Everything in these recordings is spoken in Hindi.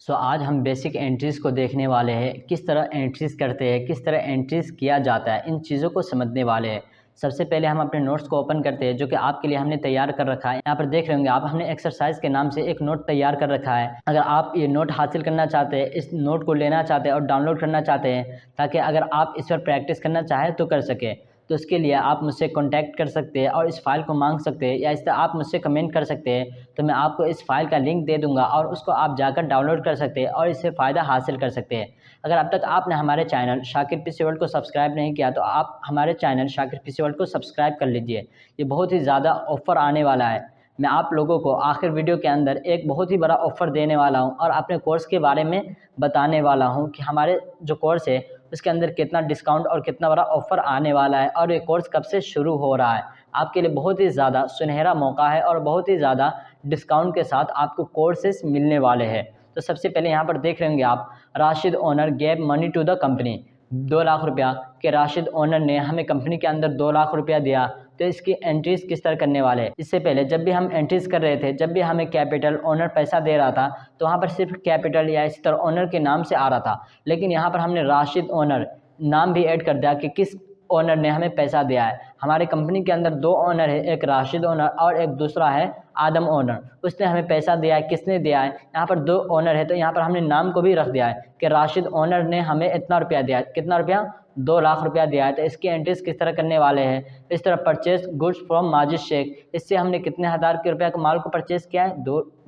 आज हम बेसिक एंट्रीज़ को देखने वाले हैं, किस तरह एंट्रीज़ करते हैं, किस तरह एंट्रीज़ किया जाता है, इन चीज़ों को समझने वाले हैं। सबसे पहले हम अपने नोट्स को ओपन करते हैं, जो कि आपके लिए हमने तैयार कर रखा है। यहाँ पर देख रहे होंगे आप, हमने एक्सरसाइज के नाम से एक नोट तैयार कर रखा है। अगर आप ये नोट हासिल करना चाहते हैं, इस नोट को लेना चाहते हैं और डाउनलोड करना चाहते हैं, ताकि अगर आप इस पर प्रैक्टिस करना चाहें तो कर सकें, तो इसके लिए आप मुझसे कॉन्टैक्ट कर सकते हैं और इस फाइल को मांग सकते हैं, या इस तरह आप मुझसे कमेंट कर सकते हैं। तो मैं आपको इस फाइल का लिंक दे दूंगा और उसको आप जाकर डाउनलोड कर सकते हैं और इससे फ़ायदा हासिल कर सकते हैं। अगर अब तक आपने हमारे चैनल शाकिर पीसी वर्ल्ड को सब्सक्राइब नहीं किया, तो आप हमारे चैनल शाकिर पीसी वर्ल्ड को सब्सक्राइब कर लीजिए। ये बहुत ही ज़्यादा ऑफ़र आने वाला है। मैं आप लोगों को आखिर वीडियो के अंदर एक बहुत ही बड़ा ऑफ़र देने वाला हूं और अपने कोर्स के बारे में बताने वाला हूं कि हमारे जो कोर्स है उसके अंदर कितना डिस्काउंट और कितना बड़ा ऑफ़र आने वाला है और ये कोर्स कब से शुरू हो रहा है। आपके लिए बहुत ही ज़्यादा सुनहरा मौका है और बहुत ही ज़्यादा डिस्काउंट के साथ आपको कोर्सेस मिलने वाले हैं। तो सबसे पहले यहाँ पर देख रहे होंगे आप, Rashid owner gave money to the company. 2 lakh रुपया के राशिद ओनर ने हमें कंपनी के अंदर 2 लाख रुपया दिया। तो इसकी एंट्रीज किस तरह करने वाले हैं। इससे पहले जब भी हम एंट्रीज कर रहे थे, जब भी हमें कैपिटल ओनर पैसा दे रहा था, तो वहाँ पर सिर्फ कैपिटल या इसी तरह ओनर के नाम से आ रहा था। लेकिन यहाँ पर हमने राशिद ओनर नाम भी ऐड कर दिया कि किस ओनर ने हमें पैसा दिया है। हमारे कंपनी के अंदर 2 ओनर है, एक राशिद ओनर और एक दूसरा है आदम ओनर। उसने हमें पैसा दिया है, किसने दिया है। यहाँ पर 2 ओनर है, तो यहाँ पर हमने नाम को भी रख दिया है कि राशिद ओनर ने हमें इतना रुपया दिया है। कितना रुपया? 2 लाख रुपया दिया है। तो इसकी एंट्रीज किस तरह करने वाले हैं। इस तरह purchase goods from Majid Sheikh, इससे हमने कितने हज़ार के रुपये का माल को परचेज़ किया है,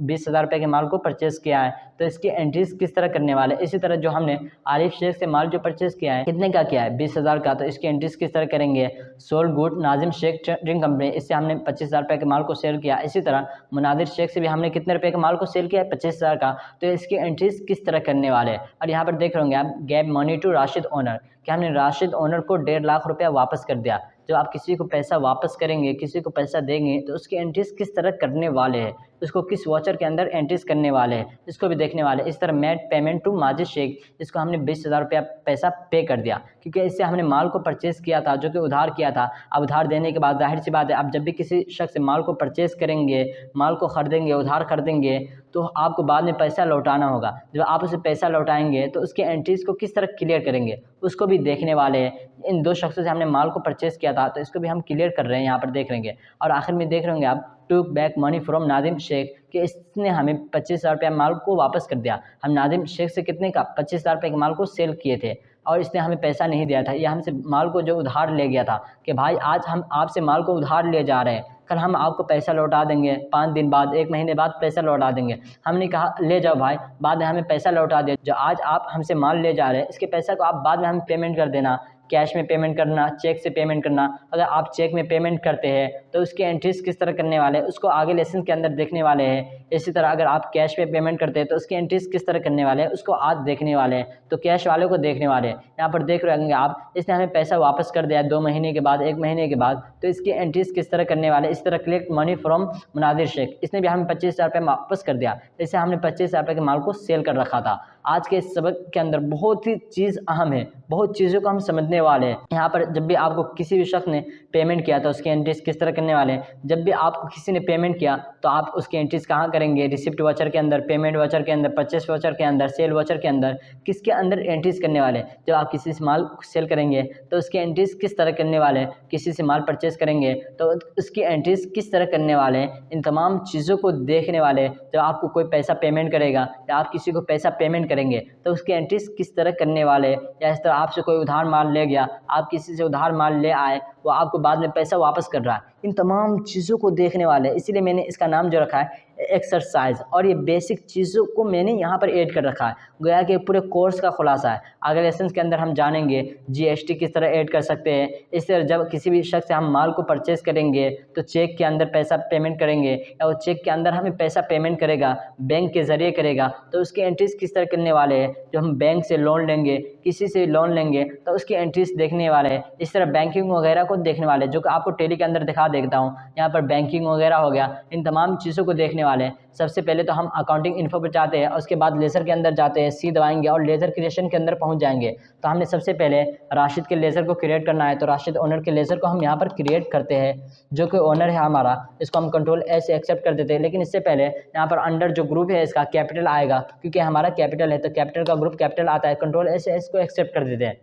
20,000 रुपये के माल को परचेज़ किया है। तो इसकी एंट्रीज किस तरह करने वाले हैं। इसी तरह जो हमने आरिफ शेख से माल जो परचेज़ किया है, कितने का किया है, 20,000 का, तो इसकी एंट्रीज किस तरह करेंगे। Sold good Nazim Sheikh drink company, इससे हमने 25,000 रुपये के माल को सेल किया। इसी तरह मुनादिर शेख से भी हमने कितने रुपये के माल को सेल किया है, 25,000 का। तो इसकी एंट्रीज किस तरह करने वाले हैं। और यहाँ पर देख रहे होंगे आप, गैब मनी टू राशिद ओनर, कि हमने राशिद ओनर को 1.5 लाख रुपया वापस कर दिया। जब आप किसी को पैसा वापस करेंगे, किसी को पैसा देंगे, तो उसकी एंट्रीज किस तरह करने वाले हैं, उसको किस वॉचर के अंदर एंट्रीज करने वाले हैं, इसको भी देखने वाले हैं। इस तरह made payment to Majid Sheikh, इसको हमने 20,000 रुपया पैसा पे कर दिया, क्योंकि इससे हमने माल को परचेज़ किया था, जो कि उधार किया था। अब उधार देने के बाद जाहिर सी बात है, आप जब भी किसी शख्स से माल को परचेज़ करेंगे, माल को खरीदेंगे, उधार खरीदेंगे, तो आपको बाद में पैसा लौटाना होगा। जब आप उसे पैसा लौटाएंगे, तो उसके एंट्रीज़ को किस तरह क्लियर करेंगे, उसको भी देखने वाले हैं। इन 2 शख्सों से हमने माल को परचेज़ किया था, तो इसको भी हम क्लियर कर रहे हैं, यहाँ पर देख रहेंगे। और आखिर में देख रहे होंगे आप, took back money from Nadim Sheikh, कि इसने हमें 25,000 रुपया माल को वापस कर दिया। हम नादिम शेख से कितने का, 25,000 रुपये के माल को सेल किए थे और इसने हमें पैसा नहीं दिया था। यह हमसे माल को जो उधार ले गया था कि भाई आज हम आपसे माल को उधार ले जा रहे हैं, कल हम आपको पैसा लौटा देंगे, 5 दिन बाद, 1 महीने बाद पैसा लौटा देंगे। हमने कहा ले जाओ भाई, बाद में हमें पैसा लौटा दिया। जो आज आप हमसे माल ले जा रहे हैं, इसके पैसा को आप बाद में हमें पेमेंट कर देना। कैश में पेमेंट करना, चेक से पेमेंट करना। अगर आप चेक में पेमेंट करते हैं, तो उसकी एंट्रीज किस तरह करने वाले हैं, उसको आगे लेसन के अंदर देखने वाले हैं। इसी तरह अगर आप कैश पे पेमेंट करते हैं, तो उसकी एंट्रीज किस तरह करने वाले हैं, उसको आज देखने वाले हैं। तो कैश वाले को देखने वाले हैं। यहाँ पर देख रहे होंगे आप, इसने हमें पैसा वापस कर दिया 2 महीने के बाद, 1 महीने के बाद, तो इसकी एंट्रीज किस तरह करने वाले हैं। इस तरह कलेक्ट मनी फ्रॉम मुनादिर शेख, इसने भी हमें 25,000 रुपये वापस कर दिया। इससे हमने 25,000 रुपये के माल को सेल कर रखा था। आज के इस सबक के अंदर बहुत ही चीज़ अहम है, बहुत चीज़ों को हम समझने वाले हैं। यहाँ पर जब भी आपको किसी भी शख्स ने पेमेंट किया, तो उसकी एंट्रीज किस तरह करने वाले हैं। जब भी आपको किसी ने पेमेंट किया, तो आप उसकी एंट्रीज कहाँ करेंगे, रिसिप्ट वॉचर के अंदर, पेमेंट वॉचर के अंदर, परचेस वॉचर के अंदर, सेल वॉचर के अंदर, किसके अंदर एंट्रीज करने वाले हैं। जब आप किसी से माल सेल करेंगे, तो उसकी एंट्रीज किस तरह करने वाले हैं। किसी से माल परचेस करेंगे, तो उसकी एंट्रीज किस तरह करने वाले हैं। इन तमाम चीज़ों को देखने वाले। जब आपको कोई पैसा पेमेंट करेगा, या आप किसी को पैसा पेमेंट करेंगे, तो उसकी एंट्रीज किस तरह करने वाले। या इस तरह आपसे कोई उधार माल ले गया, आप किसी से उधार माल ले आए, वो आपको बाद में पैसा वापस कर रहा है, इन तमाम चीज़ों को देखने वाले हैं। इसीलिए मैंने इसका नाम जो रखा है एक्सरसाइज, और ये बेसिक चीज़ों को मैंने यहाँ पर ऐड कर रखा है। गोया कि पूरे कोर्स का खुलासा है। अगले लेसन के अंदर हम जानेंगे जीएसटी किस तरह ऐड कर सकते हैं। इस तरह जब किसी भी शख्स से हम माल को परचेज़ करेंगे, तो चेक के अंदर पैसा पेमेंट करेंगे, या वो चेक के अंदर हमें पैसा पेमेंट करेगा, बैंक के ज़रिए करेगा, तो उसकी एंट्रीज किस तरह करने वाले हैं। जो हम बैंक से लोन लेंगे, किसी से लोन लेंगे, तो उसकी एंट्रीज देखने वाले हैं। इस तरह बैंकिंग वगैरह को देखने वाले, जो कि आपको टेली के अंदर दिखा देता हूँ। यहाँ पर बैंकिंग वगैरह हो गया, इन तमाम चीज़ों को देखने वाले हैं। सबसे पहले तो हम अकाउंटिंग इन्फो पर जाते हैं, उसके बाद लेज़र के अंदर जाते हैं, सी दबाएंगे और लेज़र क्रिएशन के अंदर पहुंच जाएंगे। तो हमने सबसे पहले राशिद के लेज़र को क्रिएट करना है, तो राशिद ओनर के लेज़र को हम यहाँ पर क्रिएट करते हैं। जो कि ओनर है हमारा, इसको हम कंट्रोल ए से एक्सेप्ट कर देते हैं। लेकिन इससे पहले यहाँ पर अंडर जो ग्रुप है इसका कैपिटल आएगा, क्योंकि हमारा कैपिटल है तो कैपिटल का ग्रुप कैपिटल आता है। कंट्रोल ए से इसको एक्सेप्ट कर देते हैं।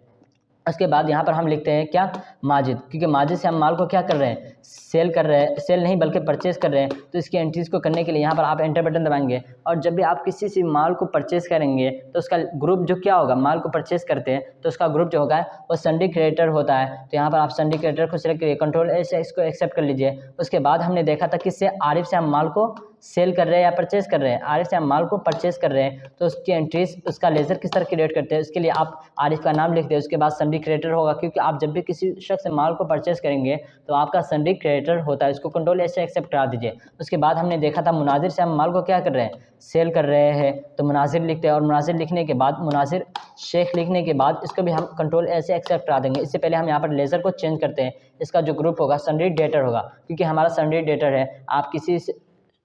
उसके बाद यहाँ पर हम लिखते हैं क्या, माजिद, क्योंकि माजिद से हम माल को क्या कर रहे हैं, सेल कर रहे हैं, सेल नहीं बल्कि परचेस कर रहे हैं। तो इसकी एंट्रीज को करने के लिए यहाँ पर आप एंटर बटन दबाएंगे और जब भी आप किसी से माल को परचेस करेंगे तो उसका ग्रुप जो क्या होगा, माल को परचेस करते हैं तो उसका ग्रुप जो होगा वो संडी क्रेडिटर होता है। तो यहाँ पर आप संडी क्रेडिटर को सिलेक्ट करिए, कंट्रोल ए से इसको एक्सेप्ट कर लीजिए। उसके बाद हमने देखा था किससे, आरिफ से हम माल को सेल कर रहे हैं या परचेस कर रहे हैं। आरिफ से हम माल को परचेस कर रहे हैं तो उसकी एंट्रीज, उसका लेज़र किस तरह क्रिएट करते हैं, उसके लिए आप आरिफ का नाम लिख दें। उसके बाद संडी क्रिएटर होगा, क्योंकि आप जब भी किसी शख्स से माल को परचेस करेंगे तो आपका संडी क्रिएटर होता है। इसको कंट्रोल ऐसे एक्सेप्ट करा दीजिए। उसके बाद हमने देखा था मुनाजिर से हम माल को क्या कर रहे हैं, सेल कर रहे हैं। तो मुनाजिर लिखते हैं और मुनाजिर लिखने के बाद मुनाजिर शेख लिखने के बाद इसको भी हम कंट्रोल ऐसे एक्सेप्ट करा देंगे। इससे पहले हम यहाँ पर लेज़र को चेंज करते हैं। इसका जो ग्रुप होगा संडी डेटर होगा, क्योंकि हमारा संडी डेटर है। आप किसी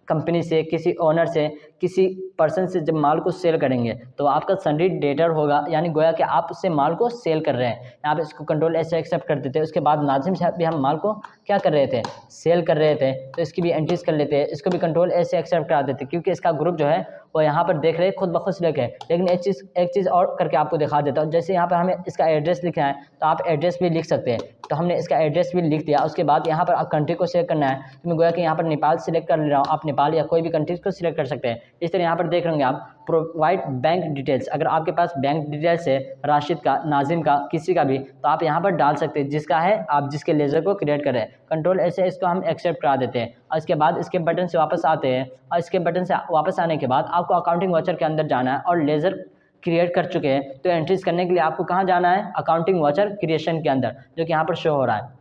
कंपनी से, किसी ओनर से, किसी पर्सन से जब माल को सेल करेंगे तो आपका संडी डेटर होगा, यानी गोया कि आप उससे माल को सेल कर रहे हैं। यहाँ पे इसको कंट्रोल ऐसे एक्सेप्ट कर देते हैं। उसके बाद नाजिम साहब भी हम माल को क्या कर रहे थे, सेल कर रहे थे, तो इसकी भी एंट्रीज कर लेते हैं। इसको भी कंट्रोल ऐसे एक्सेप्ट करा देते हैं, क्योंकि इसका ग्रुप जो है वो यहाँ पर देख रहे हैं खुद ब खुद सिलेक्ट है। लेकिन एक चीज़ और करके आपको दिखा देता हूँ। जैसे यहाँ पर हमें इसका एड्रेस लिखना है तो आप एड्रेस भी लिख सकते हैं। तो हमने इसका एड्रेस भी लिख दिया। उसके बाद यहाँ पर आप कंट्री को सिलेक्ट करना है, तो मैं गोया कि यहाँ पर नेपाल सिलेक्ट कर ले रहा हूँ। आप नेपाल या कोई भी कंट्रीज को सिलेक्ट कर सकते हैं। इस तरह यहाँ पर देख रहे आप प्रोवाइड बैंक डिटेल्स, अगर आपके पास बैंक डिटेल्स है राशिद का, नाजिम का, किसी का भी, तो आप यहाँ पर डाल सकते हैं जिसका है, आप जिसके लेज़र को क्रिएट करें। कंट्रोल ऐसे इसको हम एक्सेप्ट करा देते हैं और इसके बाद इसके बटन से वापस आते हैं। और इसके बटन से वापस आने के बाद आपको अकाउंटिंग वाउचर के अंदर जाना है और लेज़र क्रिएट कर चुके हैं तो एंट्रीज करने के लिए आपको कहाँ जाना है, अकाउंटिंग वाउचर क्रिएशन के अंदर, जो कि यहाँ पर शो हो रहा है।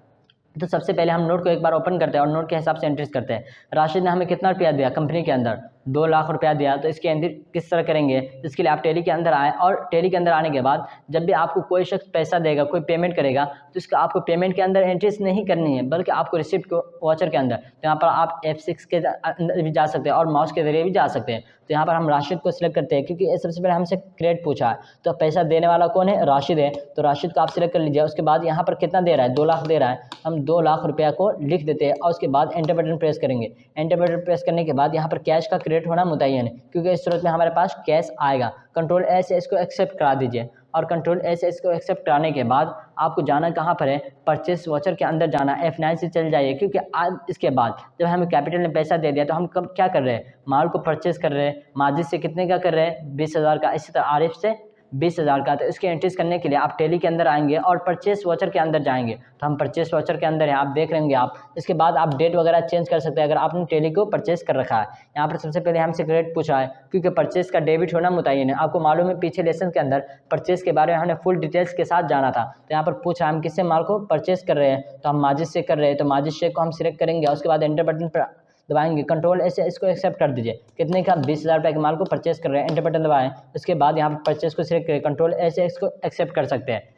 तो सबसे पहले हम नोट को एक बार ओपन करते हैं और नोट के हिसाब से एंट्रीज करते हैं। राशिद ने हमें कितना रुपया दिया कंपनी के अंदर, 2 लाख रुपया दिया। तो इसकी एंट्री किस तरह करेंगे, इसके लिए आप टैली के अंदर आए और टैली के अंदर आने के बाद जब भी आपको कोई शख्स पैसा देगा, कोई पेमेंट करेगा, तो इसका आपको पेमेंट के अंदर एंट्रीज नहीं करनी है, बल्कि आपको रिसिप्ट को वाचर के अंदर, तो यहाँ पर आप F6 के अंदर भी जा सकते हैं और माउस के जरिए भी जा सकते हैं। तो यहाँ पर हम राशिद को सिलेक्ट करते हैं, क्योंकि सबसे पहले हमसे क्रेडिट पूछा है तो पैसा देने वाला कौन है, राशिद है। तो राशिद को आप सिलेक्ट कर लीजिए। उसके बाद यहाँ पर कितना दे रहा है, 2 लाख दे रहा है, हम 2 लाख रुपया को लिख देते हैं और उसके बाद एंटर बटन प्रेस करेंगे। एंटर बटन प्रेस करने के बाद यहाँ पर कैश का क्रेडिट होना मुतय्यन है, क्योंकि इस सूरत में हमारे पास कैश आएगा। कंट्रोल ए से इसको एक्सेप्ट करा दीजिए और कंट्रोल ए से इसको एक्सेप्ट कराने के बाद आपको जाना कहाँ पर है, परचेस वाचर के अंदर जाना। F9 से चल जाइए, क्योंकि आज इसके बाद जब हमें कैपिटल ने पैसा दे दिया तो हम कब क्या कर रहे हैं, माल को परचेस कर रहे हैं। माजिद से कितने का कर रहे हैं, 20,000 का। इसी तरह आरिफ से 20,000 का। तो इसकी एंट्रीज करने के लिए आप टैली के अंदर आएंगे और परचेस वाचर के अंदर जाएंगे। तो हम परचेस वाचर के अंदर हैं, आप देख लेंगे आप। इसके बाद आप डेट वगैरह चेंज कर सकते हैं अगर आपने टैली को परचेस कर रखा है। यहाँ पर सबसे पहले हमसे क्रेडिट पूछा है, क्योंकि परचेस का डेबिट होना मुतय्यन है। आपको मालूम है पीछे लेसन के अंदर परचेस के बारे में हमने फुल डिटेल्स के साथ जाना था। तो यहाँ पर पूछा हम किससे माल को परचेस कर रहे हैं, तो हम माजिद से कर रहे हैं। तो माजिद शेख को हम सिलेक्ट करेंगे और उसके बाद एंटर बटन पर दबाएंगे। कंट्रोल ऐसे इसको एक्सेप्ट कर दीजिए। कितने का, 20,000 रुपये के माल को परचेस कर रहे हैं। एंटर बटन दबाएं। उसके बाद यहाँ पर परचेस को सिलेक्ट करें। कंट्रोल ऐसे इसको एक्सेप्ट कर सकते हैं।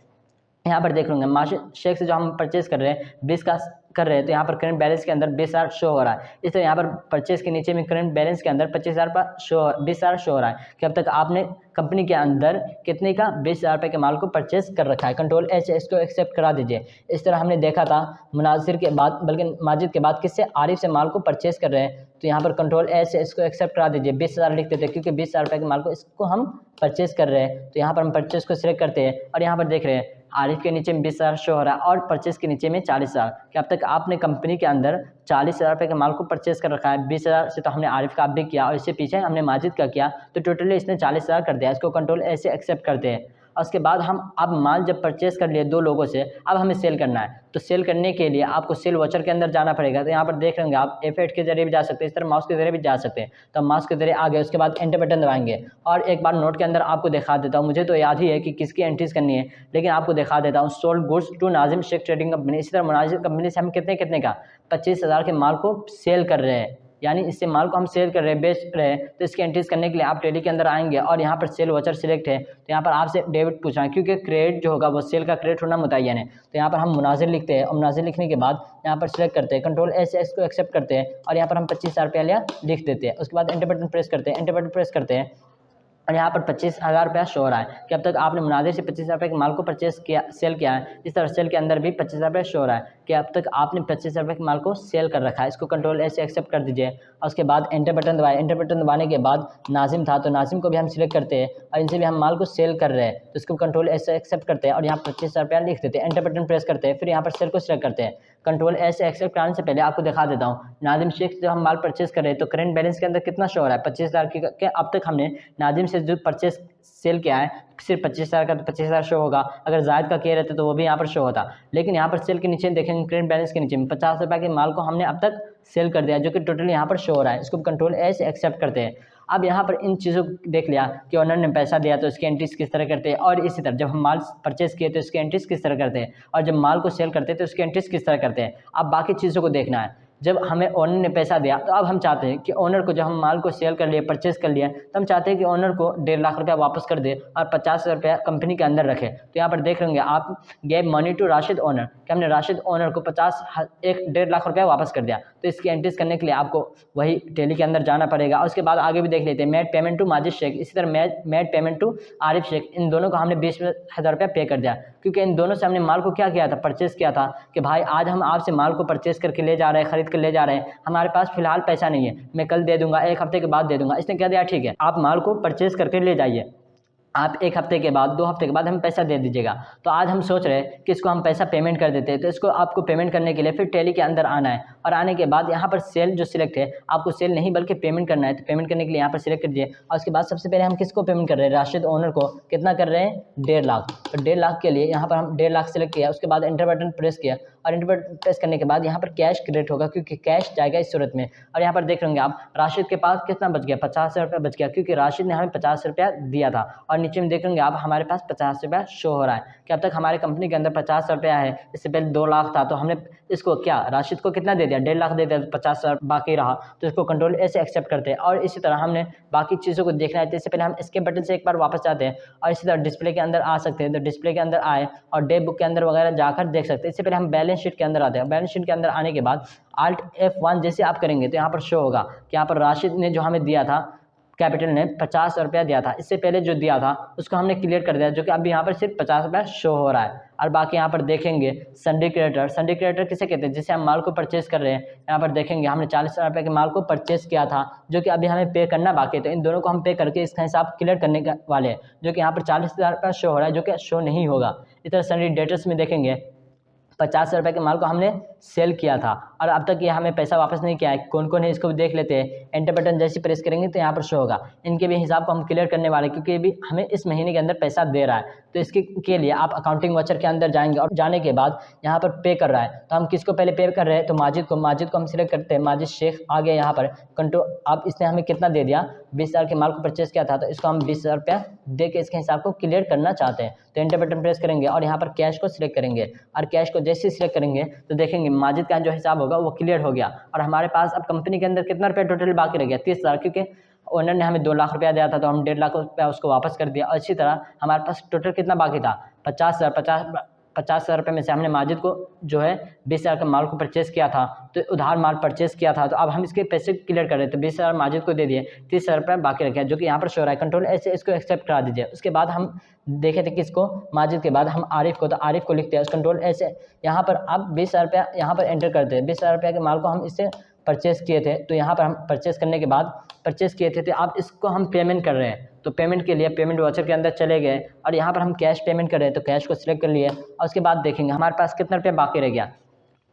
यहाँ पर देख लूँगा माजिद शेख से जो हम परचेस कर रहे हैं 20 का कर रहे हैं, तो यहाँ पर करंट बैलेंस के अंदर 20,000 शो हो रहा है। इस तरह यहाँ पर परचेस के नीचे में करंट बैलेंस के अंदर 25,000 का 20,000 शो हो रहा है कि अब तक आपने कंपनी के अंदर कितने का, 20,000 रुपये के माल को परचेस कर रखा है। कंट्रोल एच इसको एक्सेप्ट करा दीजिए। इस तरह हमने देखा था मुनासिर के बाद, बल्कि माजिद के बाद किससे, आरिफ से माल को परचेस कर रहे हैं। तो यहाँ पर कंट्रोल एच से इसको एक्सेप्ट करा दीजिए। 20,000 लिख देते हैं, क्योंकि 20,000 रुपये के माल को इसको हम परचेस कर रहे हैं। तो यहाँ पर हम परचेस को सिलेक्ट करते हैं और यहाँ पर देख रहे हैं आरिफ के नीचे में 20,000 शो हो रहा है और परचेस के नीचे में 40,000 कि अब तक आपने कंपनी के अंदर 40,000 रुपये के माल को परचेस कर रखा है। 20,000 से तो हमने आरिफ का भी किया और इससे पीछे हमने माजिद का किया, तो टोटली इसने 40,000 कर दिया। इसको कंट्रोल ऐसे एक्सेप्ट करते हैं और उसके बाद हम अब माल जब परचेस कर लिए 2 लोगों से, अब हमें सेल करना है। तो सेल करने के लिए आपको सेल वाचर के अंदर जाना पड़ेगा। तो यहाँ पर देख लेंगे आप F8 के जरिए भी जा सकते हैं, इस तरह माउस के जरिए भी जा सकते हैं। तो हम माउस के जरिए आ गए, उसके बाद एंटर बटन दबाएंगे और एक बार नोट के अंदर आपको दिखा देता हूँ। मुझे तो याद ही है कि किसकी एंट्रीज करनी है, लेकिन आपको दिखा देता हूँ। Sold goods to Nazim Sheikh trading company. इसी तरह नाजिम कंपनी से हम कितने का 25,000 के माल को सेल कर रहे हैं। यानी इससे माल को हम सेल कर रहे हैं, बेच रहे हैं। तो इसकी एंट्रीज करने के लिए आप टैली के अंदर आएंगे और यहाँ पर सेल वाचर सिलेक्ट है, तो यहाँ पर आपसे डेबिट पूछना है, क्योंकि क्रेडिट जो होगा वो सेल का क्रेडिट होना मुतय्यन है। तो यहाँ पर हम मुनाजिर लिखते हैं और मुनाजिर लिखने के बाद यहाँ पर सिलेक्ट करते हैं, कंट्रोल एस को एक्सेप्ट करते हैं और यहाँ पर हम 25,000 रुपया लिख देते हैं। उसके बाद एंटर बटन प्रेस करते हैं, एंटर बटन प्रेस करते हैं और यहाँ पर 25,000 रुपया शो हो रहा है कि अब तक आपने मुनाजिर से 25,000 रुपये के माल को परचेस किया, सेल किया है। इस तरह सेल के अंदर भी 25,000 रुपये शो हो रहा है कि अब तक आपने 25,000 रुपये के माल को सेल कर रखा है। इसको कंट्रोल एस से एक्सेप्ट कर दीजिए और उसके बाद एंटर बटन दबाए। एंटर बटन दबाने के बाद नाजिम था तो नाजिम को भी हम सिलेक्ट करते हैं और इनसे भी हम माल को सेल कर रहे हैं, तो इसको कंट्रोल एस से एक्सेप्ट करते हैं और यहाँ 25,000 रुपया लिख देते हैं। एंटर बटन प्रेस करते हैं, फिर यहाँ पर सेल को सिलेक्ट करते हैं। कंट्रोल एस से एक्सेप्ट कराने से पहले आपको दिखा देता हूँ, नाजिम शेख जब हम माल परचेस कर रहे हैं तो करंट बैलेंस के अंदर कितना शो हो रहा है, 25,000 के अब तक हमने नाजिम से जो परचेस सेल किया है सिर्फ 25,000 का, तो 25,000 शो होगा। अगर जायद का किए रहते तो वो भी यहाँ पर शो होता, लेकिन यहाँ पर सेल के नीचे देखेंगे क्रेडिट बैलेंस के नीचे में 50 रुपये के माल को हमने अब तक सेल कर दिया, जो कि टोटल यहाँ पर शो हो रहा है। इसको कंट्रोल ए से एक्सेप्ट करते हैं। अब यहाँ पर इन चीज़ों को देख लिया कि ओनर ने पैसा दिया तो इसकी एंट्रीज किस तरह करते हैं, और इसी तरह जब हम माल परचेस किए तो इसकी एंट्रीज किस तरह करते हैं, और जब माल को सेल करते हैं तो उसकी एंट्रीज किस तरह करते हैं। अब बाकी चीज़ों को देखना है। जब हमें ओनर ने पैसा दिया तो अब हम चाहते हैं कि ओनर को, जब हम माल को सेल कर लिए, परचेस कर लिया, तो हम चाहते हैं कि ओनर को 1.5 लाख रुपया वापस कर दे और 50,000 रुपया कंपनी के अंदर रखे। तो यहाँ पर देख लेंगे आप, gave money to Rashid owner, कि हमने राशिद ओनर को 1.5 लाख रुपया वापस कर दिया। तो इसकी एंट्रीज करने के लिए आपको वही टैली के अंदर जाना पड़ेगा। और उसके बाद आगे भी देख लेते हैं, made payment to Majid Sheikh, इसी तरह made payment to Arif Sheikh, इन दोनों को हमने 20,000 रुपया पे कर दिया, क्योंकि इन दोनों से हमने माल को क्या किया था, परचेस किया था कि भाई आज हम आपसे माल को परचेस करके ले जा रहे हैं, खरीद कर ले जा रहे हैं, हमारे पास फिलहाल पैसा नहीं है, मैं कल दे दूंगा, 1 हफ्ते के बाद दे दूंगा। इसने कह दिया ठीक है, आप माल को परचेस करके ले जाइए, आप 1 हफ्ते के बाद, 2 हफ्ते के बाद हमें पैसा दे दीजिएगा। तो आज हम सोच रहे हैं कि इसको हम पैसा पेमेंट कर देते हैं। तो इसको आपको पेमेंट करने के लिए फिर टैली के अंदर आना है और आने के बाद यहाँ पर सेल जो सिलेक्ट है, आपको सेल नहीं बल्कि पेमेंट करना है। तो पेमेंट करने के लिए यहाँ पर सिलेक्ट कीजिए और उसके बाद सबसे पहले हम किसको पेमेंट कर रहे हैं, राशिद ओनर को। कितना कर रहे हैं, 1.5 लाख। तो 1.5 लाख के लिए यहाँ पर हम 1.5 लाख सेलेक्ट किया, उसके बाद एंटर बटन प्रेस किया और एंटर बटन प्रेस करने के बाद यहाँ पर कैश क्रेडिट होगा, क्योंकि कैश जाएगा इस सूरत में। और यहाँ पर देख लेंगे आप, राशिद के पास कितना बच गया, 50,000 रुपया बच गया, क्योंकि राशिद ने हमें 50 रुपया दिया था। और नीचे में देख लेंगे आप, हमारे पास 50 रुपया शो हो रहा है कि अब तक हमारे कंपनी के अंदर 50 रुपया है। इससे पहले 2 लाख था, तो हमने इसको क्या, राशिद को कितना दे दिया, 1.5 लाख दे दिया, 50,000 बाकी रहा। तो इसको कंट्रोल ए से एक्सेप्ट करते हैं। और इसी तरह हमने बाकी चीज़ों को देखना है, तो इससे पहले हम एस्केप बटन से एक बार वापस जाते हैं और इसी तरह डिस्प्ले के अंदर आ सकते हैं। तो डिस्प्ले के अंदर आए और डे बुक के अंदर वगैरह जाकर देख सकते हैं। इससे पहले हम बैलेंस शीट के अंदर आते हैं। बैलेंस शीट के अंदर आने के बाद Alt F1 जैसे आप करेंगे तो यहाँ पर शो होगा कि यहाँ पर राशिद ने जो हमें दिया था, कैपिटल ने 50 रुपया दिया था, इससे पहले जो दिया था उसको हमने क्लियर कर दिया, जो कि अभी यहाँ पर सिर्फ 50 रुपया शो हो रहा है। और बाकी यहाँ पर देखेंगे संडे क्रेडिटर। संडे क्रेडिटर किसे कहते हैं, जिससे हम माल को परचेस कर रहे हैं। यहाँ पर देखेंगे हमने 40,000 रुपये के माल को परचेस किया था, जो कि अभी हमें पे करना बाकी है। तो इन दोनों को हम पे करके इसका हिसाब क्लियर करने वाले हैं, जो कि यहाँ पर 40,000 रुपया शो हो रहा है, जो कि शो नहीं होगा। इस तरह संडे डेटर्स में देखेंगे 50 रुपये के माल को हमने सेल किया था और अब तक ये हमें पैसा वापस नहीं किया है। कौन कौन है इसको भी देख लेते हैं। एंटर बटन जैसे प्रेस करेंगे तो यहाँ पर शो होगा। इनके भी हिसाब को हम क्लियर करने वाले, क्योंकि ये भी हमें इस महीने के अंदर पैसा दे रहा है। तो इसके के लिए आप अकाउंटिंग वाचर के अंदर जाएंगे और जाने के बाद यहाँ पर पे कर रहा है, तो हम किसको पहले पे कर रहे हैं, तो माजिद को हम सिलेक्ट करते हैं। माजिद शेख आ गया यहाँ पर कंट्रोल। अब इसने हमें कितना दे दिया, 20,000 के माल को परचेस किया था, तो इसको हम 20,000 रुपया दे के इसके हिसाब को क्लियर करना चाहते हैं। तो एंटर बटन प्रेस करेंगे और यहाँ पर कैश को सिलेक्ट करेंगे और कैश को जैसे सिलेक्ट करेंगे तो देखेंगे माजिद का जो हिसाब होगा वो क्लियर हो गया। और हमारे पास अब कंपनी के अंदर कितना रुपया टोटल बाकी रह गया, 30,000, क्योंकि ओनर ने हमें 2 लाख रुपया दिया था तो हम 1.5 लाख रुपया उसको वापस कर दिया। और इसी तरह हमारे पास टोटल कितना बाकी था, 50,000 रुपये में से हमने माजिद को जो है 20,000 का माल को परचेस किया था, तो उधार माल परचेस किया था। तो अब हम इसके पैसे क्लियर कर रहे थे, तो 20,000 माजिद को दे दिए, 30,000 रुपये बाकी रखे, जो कि यहाँ पर शो रहा है। कंट्रोल ऐसे इसको एक्सेप्ट करा दीजिए। उसके बाद हम देखे थे किसको, माजिद के बाद हम आरिफ को, तो आरिफ को लिखते हैं। उस कंट्रोल ऐसे यहाँ पर अब 20,000 रुपया यहाँ पर एंटर करते हैं। 20,000 रुपये के माल को हम इससे परचेस किए थे, तो यहाँ पर हम परचेस करने के बाद परचेस किए थे, तो अब इसको हम पेमेंट कर रहे हैं। तो पेमेंट के लिए पेमेंट वाचर के अंदर चले गए और यहाँ पर हम कैश पेमेंट कर रहे हैं, तो कैश को सिलेक्ट कर लिए और उसके बाद देखेंगे हमारे पास कितना रुपया बाकी रह गया।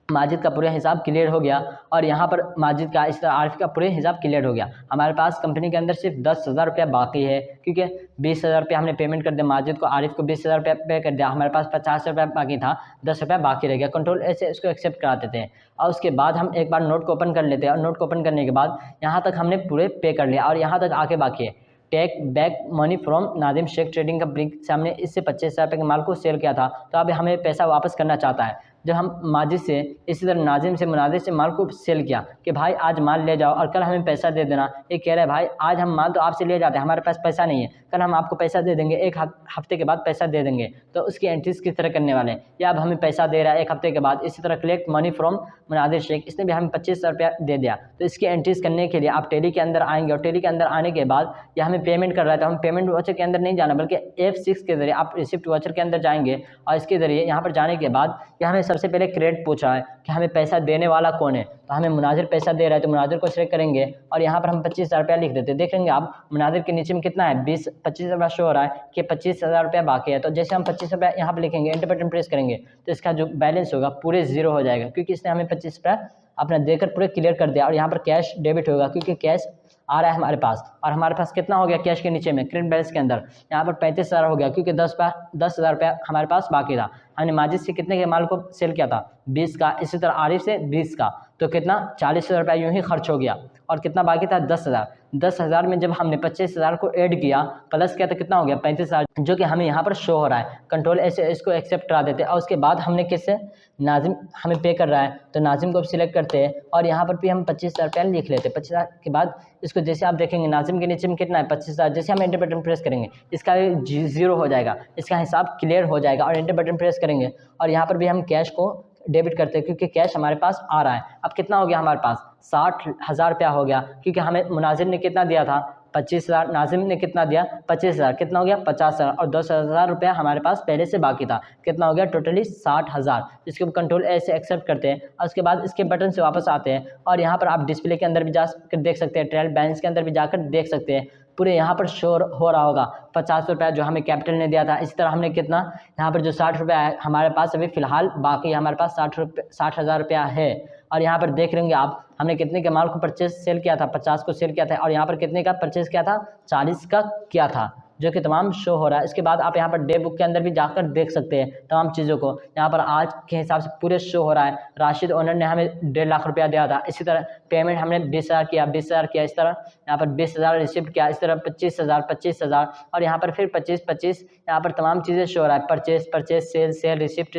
माजिद का पूरा हिसाब क्लियर हो गया और यहाँ पर माजिद का, इस तरह आरिफ का पूरे हिसाब क्लियर हो गया। हमारे पास कंपनी के अंदर सिर्फ 10,000 रुपया बाकी है, क्योंकि 20,000 रुपया हमने पेमेंट कर दिया माजिद को, आरिफ को 20,000 रुपया पे कर दिया। हमारे पास 50 रुपया बाकी था, 10 रुपया बाकी रह गया। कंट्रोल ऐसे इसको एक्सेप्ट करा देते हैं और उसके बाद हम एक बार नोट को ओपन कर लेते हैं और नोट को ओपन करने के बाद यहाँ तक हमने पूरे पे कर लिया और यहाँ तक आके बाकी है। Take back money from Nadim Sheikh trading company से हमने इससे 25,000 रुपये के माल को सेल किया था, तो अब हमें पैसा वापस करना चाहता है। जब हम माजिद से इसी तरह नाजिम से मुनादिर से माल को सेल किया कि भाई आज माल ले जाओ और कल हमें पैसा दे देना। ये कह रहा है भाई आज हम माल तो आपसे ले जाते हैं, हमारे पास पैसा नहीं है, कल हम आपको पैसा दे देंगे, एक हफ्ते के बाद पैसा दे देंगे। तो उसकी एंट्रीज किस तरह करने वाले हैं, या अब हमें पैसा दे रहा है एक हफ्ते के बाद। इसी तरह कलेक्ट मनी फ्रॉम मुनादिर शेख, इसने भी हमें 25,000 रुपया दे दिया। तो इसकी एंट्रीज करने के लिए आप टेली के अंदर आएंगे और टेली के अंदर आने के बाद यह हमें पेमेंट कर रहा है, तो हम पेमेंट वाचर के अंदर नहीं जाना बल्कि F6 के जरिए आप रिसिप्ट वाचर के अंदर जाएंगे और इसके जरिए यहाँ पर जाने के बाद यह हमें सबसे पहले क्रेडिट पूछा है कि हमें पैसा देने वाला कौन है। तो हमें मुनाजिर पैसा दे रहा है तो मुनाजिर को सिलेक्ट करेंगे और यहाँ पर हम 25,000 रुपया लिख देते हैं। देखेंगे आप मुनाजिर के नीचे में कितना है 25 रुपया शो हो रहा है कि 25,000 रुपया बाकी है। तो जैसे हम 25 रुपया यहाँ पर लिखेंगे, एंटर बटन प्रेस करेंगे तो इसका जो बैलेंस होगा पूरे जीरो हो जाएगा, क्योंकि इसने हमें 25 रुपया अपना देकर पूरे क्लियर कर दिया। और यहाँ पर कैश डेबिट होगा क्योंकि कैश आ रहा है हमारे पास, और हमारे पास कितना हो गया कैश के नीचे में क्रेडिट बैलेंस के अंदर यहाँ पर 35,000 हो गया, क्योंकि 10,000 रुपया हमारे पास बाकी था। हमने माजिद से कितने के माल को सेल किया था 20 का, इसी तरह आरिफ से 20 का, तो कितना 40,000 रुपया यूँ ही खर्च हो गया और कितना बाकी था 10,000। 10,000 में जब हमने 25,000 को ऐड किया प्लस किया तो कितना हो गया 35,000, जो कि हमें यहाँ पर शो हो रहा है। कंट्रोल ऐसे इसको एक्सेप्ट करा देते हैं और उसके बाद हमने किससे नाजिम हमें पे कर रहा है तो नाजिम को सिलेक्ट करते हैं और यहाँ पर भी हम 25,000 रुपया लिख लेते हैं। 25,000 के बाद इसको जैसे आप देखेंगे नाजिम के नीचे में कितना है 25,000, जैसे हम एंटर बटन प्रेस करेंगे इसका जीरो हो जाएगा, इसका हिसाब क्लियर हो जाएगा और एंटर बटन प्रेस करेंगे और यहाँ पर भी हम कैश को डेबिट करते हैं क्योंकि कैश हमारे पास आ रहा है। अब कितना हो गया हमारे पास 60,000 रुपया हो गया, क्योंकि हमें मुनाजिर ने कितना दिया था 25,000, नाजिम ने कितना दिया 25,000, कितना हो गया 50,000 और 10,000 रुपया हमारे पास पहले से बाकी था, कितना हो गया टोटली 60,000। इसके कंट्रोल ऐसे एक्सेप्ट करते हैं और उसके बाद इसके बटन से वापस आते हैं और यहाँ पर आप डिस्प्ले के अंदर भी जाकर देख सकते हैं, ट्रायल बैलेंस के अंदर भी जाकर देख सकते हैं, पूरे यहाँ पर शो हो रहा होगा 50 रुपया जो हमें कैपिटल ने दिया था। इसी तरह हमने कितना यहाँ पर जो 60 रुपया है हमारे पास अभी फ़िलहाल बाकी हमारे पास 60,000 रुपया है। और यहाँ पर देख लेंगे आप हमने कितने के माल को परचेज सेल किया था 50 को सेल किया था और यहाँ पर कितने का परचेज किया था 40 का किया था, जो कि तमाम शो हो रहा है। इसके बाद आप यहाँ पर डे बुक के अंदर भी जाकर देख सकते हैं तमाम चीज़ों को, यहाँ पर आज के हिसाब से पूरे शो हो रहा है। राशिद ओनर ने हमें 1.5 लाख रुपया दिया था, इसी तरह पेमेंट हमने 20,000 किया 20,000 किया, इस तरह यहाँ पर 20,000 रिसिप्ट किया, इस तरह 25,000 और यहाँ पर फिर 25 यहाँ पर तमाम चीज़ें शो हो रहा है, परचेज सेल रिसिप्ट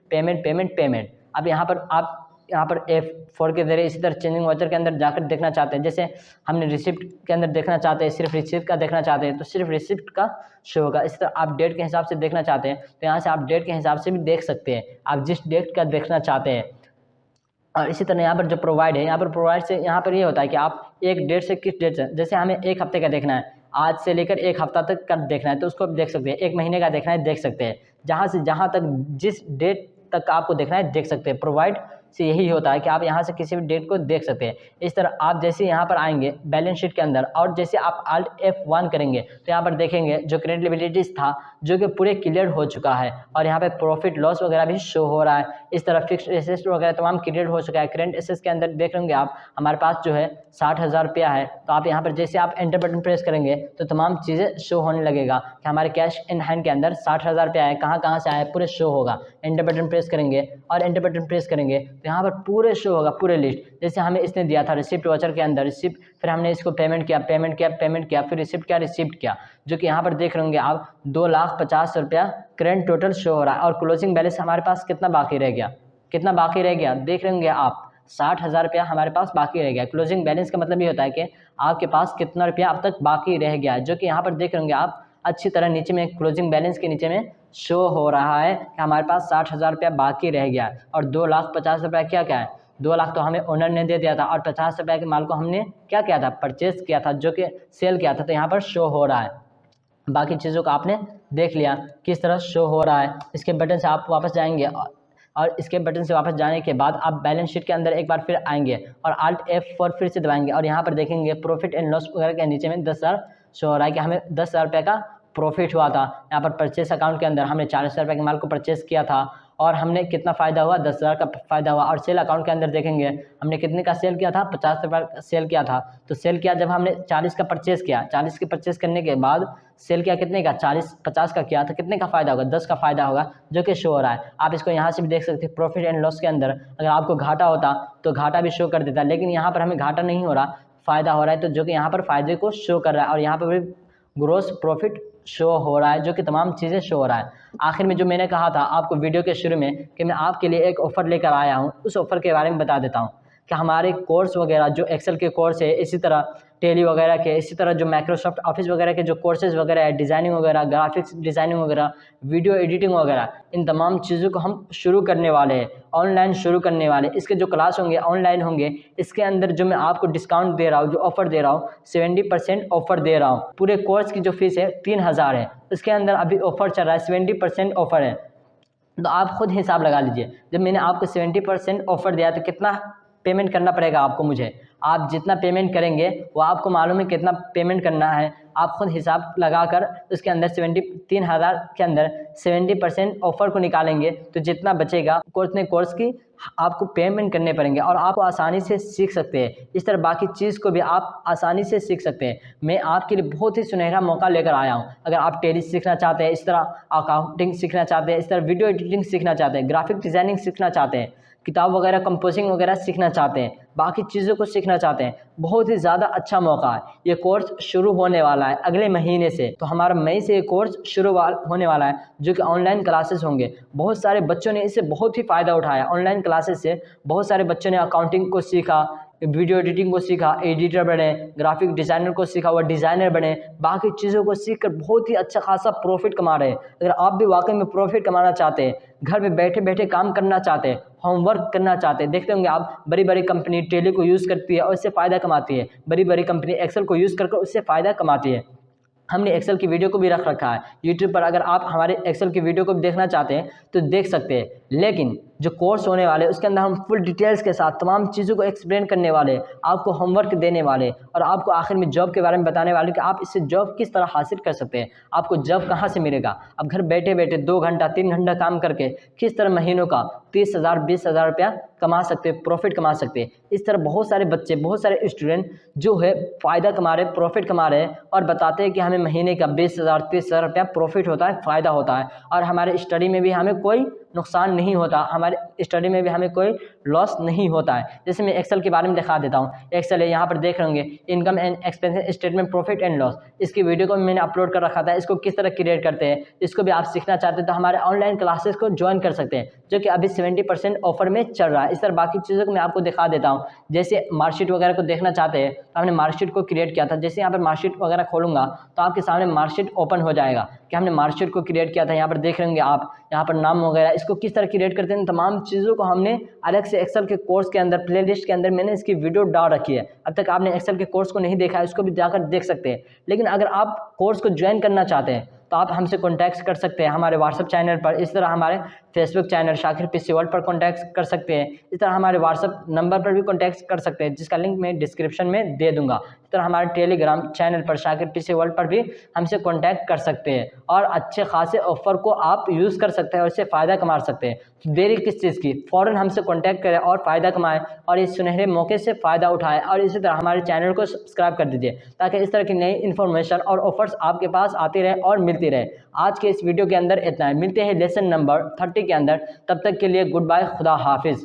पेमेंट। अब यहाँ पर आप यहाँ पर F4 के जरिए इसी तरह चेंजिंग वाउचर के अंदर जाकर देखना चाहते हैं, जैसे हमने रिसिप्ट के अंदर देखना चाहते हैं, सिर्फ रिसिप्ट का देखना चाहते हैं तो सिर्फ रिसिप्ट का शो होगा। इस तरह आप डेट के हिसाब से देखना चाहते हैं तो यहाँ से आप डेट के हिसाब से भी देख सकते हैं, आप जिस डेट का देखना चाहते हैं। और इसी तरह यहाँ पर जो प्रोवाइड है, यहाँ पर प्रोवाइड से यहाँ पर ये होता है कि आप एक डेट से किस डेट से, जैसे हमें एक हफ्ते का देखना है, आज से लेकर एक हफ्ता तक का देखना है तो उसको देख सकते हैं, एक महीने का देखना है देख सकते हैं, जहाँ से जहाँ तक जिस डेट तक आपको देखना है देख सकते हैं। प्रोवाइड से यही होता है कि आप यहाँ से किसी भी डेट को देख सकते हैं। इस तरह आप जैसे यहाँ पर आएंगे बैलेंस शीट के अंदर और जैसे आप Alt F1 करेंगे तो यहाँ पर देखेंगे जो क्रेडिट लिबिलिटीज था जो कि पूरे क्लियर हो चुका है और यहाँ पे प्रॉफिट लॉस वगैरह भी शो हो रहा है। इस तरह फिक्स्ड एसेट्स वगैरह तमाम क्लियर हो चुका है। करेंट एसेट्स के अंदर देख लेंगे आप हमारे पास जो है 60,000 रुपया है, तो आप यहाँ पर जैसे आप एंटर बटन प्रेस करेंगे तो तमाम चीज़ें शो होने लगेगा कि हमारे कैश इन हैंड के अंदर 60,000 रुपया है, कहाँ से आया पूरे शो होगा। एंटर बटन प्रेस करेंगे और एंटर बटन प्रेस करेंगे तो यहाँ पर पूरे शो होगा पूरे लिस्ट, जैसे हमें इसने दिया था रिसिप्ट वाचर के अंदर रिसिप्ट, फिर हमने इसको पेमेंट किया, फिर रिसिप्ट किया, जो कि यहाँ पर देख रहे होंगे आप 2,50,000 रुपया करेंट टोटल शो हो रहा है। और क्लोजिंग बैलेंस हमारे पास कितना बाकी रह गया देख रहे होंगे आप 60,000 रुपया हमारे पास बाकी रह गया। क्लोजिंग बैलेंस का मतलब ये होता है कि आपके पास कितना रुपया अब तक बाकी रह गया, जो कि यहाँ पर देख रहे होंगे आप अच्छी तरह नीचे में क्लोजिंग बैलेंस के नीचे में शो हो रहा है कि हमारे पास 60,000 रुपया बाकी रह गया और 2,50,000 रुपया क्या है 2 लाख तो हमें ओनर ने दे दिया था और 50 रुपये के माल को हमने क्या किया था परचेज किया था, जो कि सेल किया था, तो यहाँ पर शो हो रहा है। बाकी चीज़ों को आपने देख लिया किस तरह शो हो रहा है। इसके बटन से आप वापस जाएंगे और इसके बटन से वापस जाने के बाद आप बैलेंस शीट के अंदर एक बार फिर आएंगे और Alt F4 फिर से दबाएंगे और यहाँ पर देखेंगे प्रॉफिट एंड लॉस वगैरह के नीचे में 10,000 शो हो रहा है कि हमें 10,000 रुपये का प्रॉफिट हुआ था। यहाँ पर परचेस अकाउंट के अंदर हमने 40,000 रुपये के माल को परचेस किया था और हमने कितना फ़ायदा हुआ 10,000 का फ़ायदा हुआ। और सेल अकाउंट के अंदर देखेंगे हमने कितने का सेल किया था 50 रुपये का सेल किया था, तो सेल किया जब हमने 40 का परचेस किया, 40 के परचेस करने के बाद सेल किया कितने का 50 का किया, तो कितने का फ़ायदा होगा 10 का फ़ायदा होगा, जो कि शो हो रहा है। आप इसको यहाँ से भी देख सकते हैं प्रॉफिट एंड लॉस के अंदर अगर आपको घाटा होता तो घाटा भी शो कर देता, लेकिन यहाँ पर हमें घाटा नहीं हो रहा फ़ायदा हो रहा है, तो जो कि यहाँ पर फ़ायदे को शो कर रहा है और यहाँ पर भी ग्रोस प्रॉफिट शो हो रहा है, जो कि तमाम चीज़ें शो हो रहा है। आखिर में जो मैंने कहा था आपको वीडियो के शुरू में कि मैं आपके लिए एक ऑफ़र लेकर आया हूँ, उस ऑफ़र के बारे में बता देता हूँ कि हमारे कोर्स वगैरह जो एक्सेल के कोर्स है, इसी तरह टेली वगैरह के, इसी तरह जो माइक्रोसॉफ्ट ऑफिस वगैरह के जो कोर्सेज़ वगैरह है, डिज़ाइनिंग वगैरह, ग्राफिक्स डिज़ाइनिंग वगैरह, वीडियो एडिटिंग वगैरह, इन तमाम चीज़ों को हम शुरू करने वाले हैं, ऑनलाइन शुरू करने वाले। इसके जो क्लास होंगे ऑनलाइन होंगे, इसके अंदर जो मैं आपको डिस्काउंट दे रहा हूँ, जो ऑफ़र दे रहा हूँ, 70% ऑफ़र दे रहा हूँ। पूरे कोर्स की जो फ़ीस है 3000 है, इसके अंदर अभी ऑफ़र चल रहा है, 70% ऑफ़र है। तो आप खुद हिसाब लगा लीजिए, जब मैंने आपको 70% ऑफ़र दिया तो कितना पेमेंट करना पड़ेगा आपको मुझे। आप जितना पेमेंट करेंगे वो आपको मालूम है कितना पेमेंट करना है, आप खुद हिसाब लगाकर उसके अंदर 73,000 के अंदर 70% ऑफ़र को निकालेंगे तो जितना बचेगा उतने कोर्स की आपको पेमेंट करने पड़ेंगे और आप आसानी से सीख सकते हैं। इस तरह बाकी चीज़ को भी आप आसानी से सीख सकते हैं। मैं आपके लिए बहुत ही सुनहरा मौका लेकर आया हूँ। अगर आप टैली सीखना चाहते हैं, इस तरह अकाउंटिंग सीखना चाहते हैं, इस तरह वीडियो एडिटिंग सीखना चाहते हैं, ग्राफिक डिज़ाइनिंग सीखना चाहते हैं, किताब वगैरह कंपोजिंग वगैरह सीखना चाहते हैं, बाकी चीज़ों को सीखना चाहते हैं, बहुत ही ज़्यादा अच्छा मौका है। ये कोर्स शुरू होने वाला है अगले महीने से, तो हमारा मई से ये कोर्स शुरू होने वाला है, जो कि ऑनलाइन क्लासेस होंगे। बहुत सारे बच्चों ने इससे बहुत ही फ़ायदा उठाया। ऑनलाइन क्लासेस से बहुत सारे बच्चों ने अकाउंटिंग को सीखा, वीडियो एडिटिंग को सीखा, एडिटर बने, ग्राफिक डिज़ाइनर को सीखा, वह डिज़ाइनर बने, बाकी चीज़ों को सीख कर बहुत ही अच्छा खासा प्रॉफिट कमा रहे हैं। अगर आप भी वाकई में प्रॉफिट कमाना चाहते हैं, घर में बैठे बैठे काम करना चाहते हैं, होमवर्क करना चाहते हैं, देखते होंगे आप बड़ी बड़ी कंपनी टेली को यूज़ करती है और इससे फ़ायदा कमाती है, बड़ी बड़ी कंपनी एक्सेल को यूज़ करके उससे फ़ायदा कमाती है। हमने एक्सेल की वीडियो को भी रख रखा है यूट्यूब पर, अगर आप हमारे एक्सेल की वीडियो को भी देखना चाहते हैं तो देख सकते हैं। लेकिन जो कोर्स होने वाले उसके अंदर हम फुल डिटेल्स के साथ तमाम चीज़ों को एक्सप्लेन करने वाले, आपको होमवर्क देने वाले और आपको आखिर में जॉब के बारे में बताने वाले कि आप इससे जॉब किस तरह हासिल कर सकते हैं, आपको जॉब कहाँ से मिलेगा। आप घर बैठे बैठे 2 घंटा 3 घंटा काम करके किस तरह महीनों का 30,000 20,000 रुपया कमा सकते हैं, प्रॉफिट कमा सकते हैं। इस तरह बहुत सारे बच्चे, बहुत सारे स्टूडेंट जो है फ़ायदा कमा रहे, प्रॉफिट कमा रहे हैं और बताते हैं कि हमें महीने का 20,000 30,000 रुपया प्रॉफिट होता है, फ़ायदा होता है और हमारे स्टडी में भी हमें कोई नुकसान नहीं होता, हमारे स्टडी में भी हमें कोई लॉस नहीं होता है। जैसे मैं एक्सेल के बारे में दिखा देता हूँ। एक्सेल है, यहाँ पर देख रहे होंगे income and expense statement, profit and loss. इसकी वीडियो को मैंने अपलोड कर रखा था, इसको किस तरह क्रिएट करते हैं, इसको भी आप सीखना चाहते हैं तो हमारे ऑनलाइन क्लासेस को ज्वाइन कर सकते हैं, जो कि अभी 70% ऑफर में चल रहा है। इस तरह बाकी चीज़ों को मैं आपको दिखा देता हूँ। जैसे मार्कशीट वगैरह को देखना चाहते हैं तो हमने मार्कशीट को क्रिएट किया था। जैसे यहाँ पर मार्कशीट वगैरह खोलूंगा तो आपके सामने मार्कशीट ओपन हो जाएगा कि हमने मार्कशीट को क्रिएट किया था। यहाँ पर देख रहे होंगे आप, यहाँ पर नाम वगैरह, इसको किस तरह क्रिएट करते हैं, तमाम चीज़ों को हमने अलग से एक्सेल के कोर्स के अंदर प्लेलिस्ट के अंदर मैंने इसकी वीडियो डाल रखी है। अब तक आपने एक्सेल के कोर्स को नहीं देखा है, उसको भी जाकर देख सकते हैं। लेकिन अगर आप कोर्स को ज्वाइन करना चाहते हैं तो आप हमसे कॉन्टैक्ट कर सकते हैं हमारे व्हाट्सअप चैनल पर, इस तरह हमारे Facebook channel Shakir PC world पर कॉन्टैक्ट कर सकते हैं, इस तरह हमारे व्हाट्सअप नंबर पर भी कॉन्टैक्ट कर सकते हैं, जिसका लिंक मैं डिस्क्रिप्शन में दे दूंगा। इस तरह हमारे टेलीग्राम चैनल पर शाकिर पीसी वर्ल्ड पर भी हमसे कॉन्टैक्ट कर सकते हैं और अच्छे खासे ऑफर को आप यूज़ कर सकते हैं और इससे फ़ायदा कमा सकते हैं। तो देरी किस चीज़ की, फ़ौरन हमसे कॉन्टैक्ट करें और फ़ायदा कमाएं और इस सुनहरे मौके से फ़ायदा उठाएं और इसी तरह हमारे चैनल को सब्सक्राइब कर दीजिए ताकि इस तरह की नई इन्फॉर्मेशन और ऑफर्स आपके पास आती रहे और मिलती रहे। आज के इस वीडियो के अंदर इतना है, मिलते हैं लेसन नंबर 30 के अंदर। तब तक के लिए गुड बाय, खुदा हाफिज़।